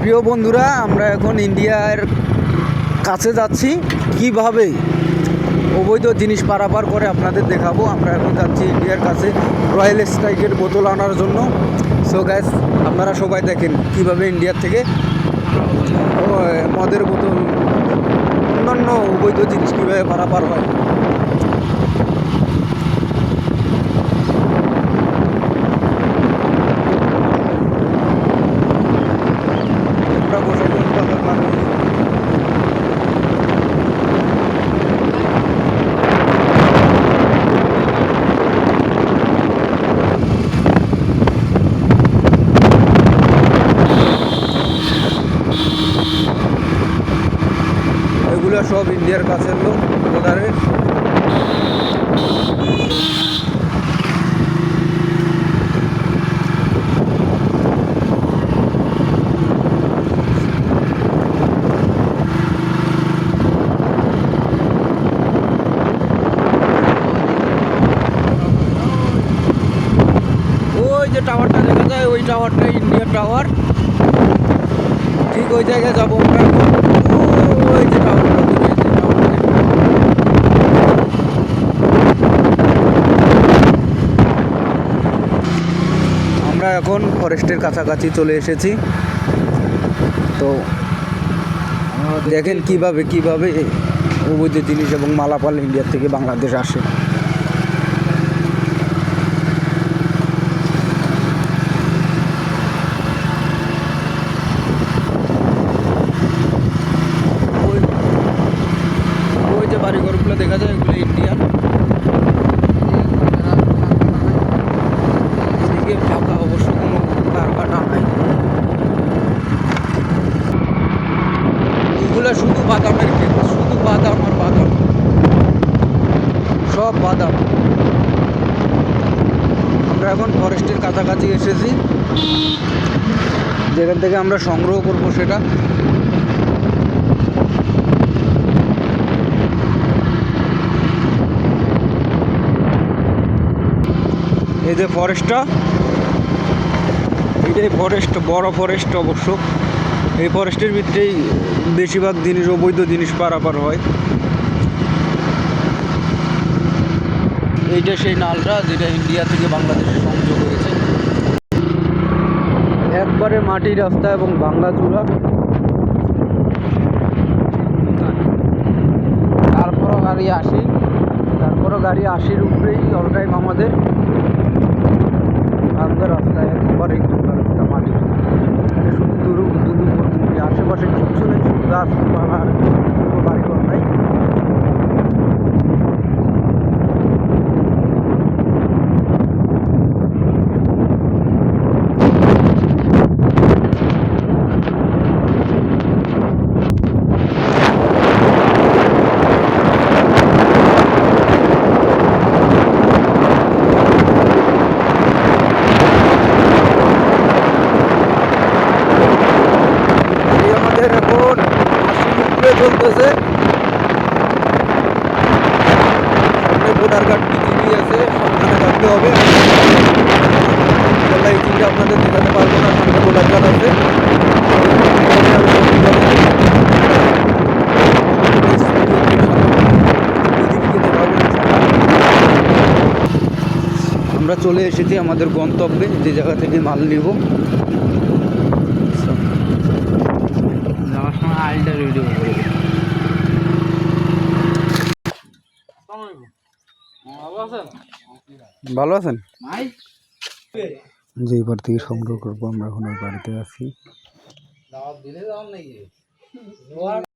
প্রিয় বন্ধুরা, আমরা এখন ইন্ডিয়ার কাছে যাচ্ছি। কিভাবে অবৈধ জিনিস পারাপার করে আপনাদের দেখাবো। আমরা এখন যাচ্ছি ইন্ডিয়ার কাছে রয়্যাল স্ট্রাইকের বোতল আনার জন্য। সো গ্যাস, আপনারা সবাই দেখেন কিভাবে ইন্ডিয়ার থেকে মদের বোতল, অন্যান্য অবৈধ জিনিস কীভাবে পারাপার হয়। এগুলো সব ইন্ডিয়ার কাছের লোক বর্ডারের। ওই যে টাওয়ারটা দেখা যায়, ওই টাওয়ারটা ইন্ডিয়ার টাওয়ার। ঠিক ওই জায়গায় যাবো আমরা। ওই যে টাওয়ারটা, আমরা এখন ফরেস্টের কাছাকাছি চলে এসেছি। তো দেখেন কিভাবে অবৈধ জিনিস এবং মালামাল ইন্ডিয়া থেকে বাংলাদেশ আসে। ওই যে বাড়িঘরগুলো দেখা যায়, এগুলো ইন্ডিয়ান। এদিকে ফাঁকা, অবশ্য কোনো কারখানা নাই। এগুলো শুধু বাদামের ক্ষেত, শুধু বাদাম আর বাদাম, সব বাদাম। আমরা এখন ফরেস্টের কাছাকাছি এসেছি, যেখান থেকে আমরা সংগ্রহ করব সেটা। এই যে ফরেস্টটা, এইটাই ফরেস্ট, বড় ফরেস্ট অবশ্য। এই ফরেস্টের ভিতরেই বেশিরভাগ জিনিস, অবৈধ জিনিস পারাপার হয়। এইটা সেই নালটা যেটা ইন্ডিয়া থেকে বাংলাদেশে সংযোগ হয়েছে। একবারে মাটির রাস্তা এবং ভাঙাচোরা। তারপরও গাড়ি আশির উপরেই অল টাইম আমাদের। ভাঙ্গা রাস্তা, একবারে ভাঙ্গা রাস্তা, মাটি। শুধু দুর্গপুর, আশেপাশে কিচ্ছু নেই, শুধু গাছপালা আর কোনো বাড়িঘর নাই। চলতেছে সামনে ভোটার কার্ড বিজিবি আছে, সাবধানে থাকতে হবে। এই চিন্তা আপনাদের দেখাতে পারবো না, সামনে ভোটার কার্ড আছে। আমরা চলে এসেছি আমাদের গন্তব্যে, যে জায়গা থেকে মাল নিব। যাওয়ার সময় আইলটা ভিডিও করে। ভালো আছেন? যে এবার থেকে সংগ্রহ করবো, আমরা এখন ওই বাড়িতে আছি।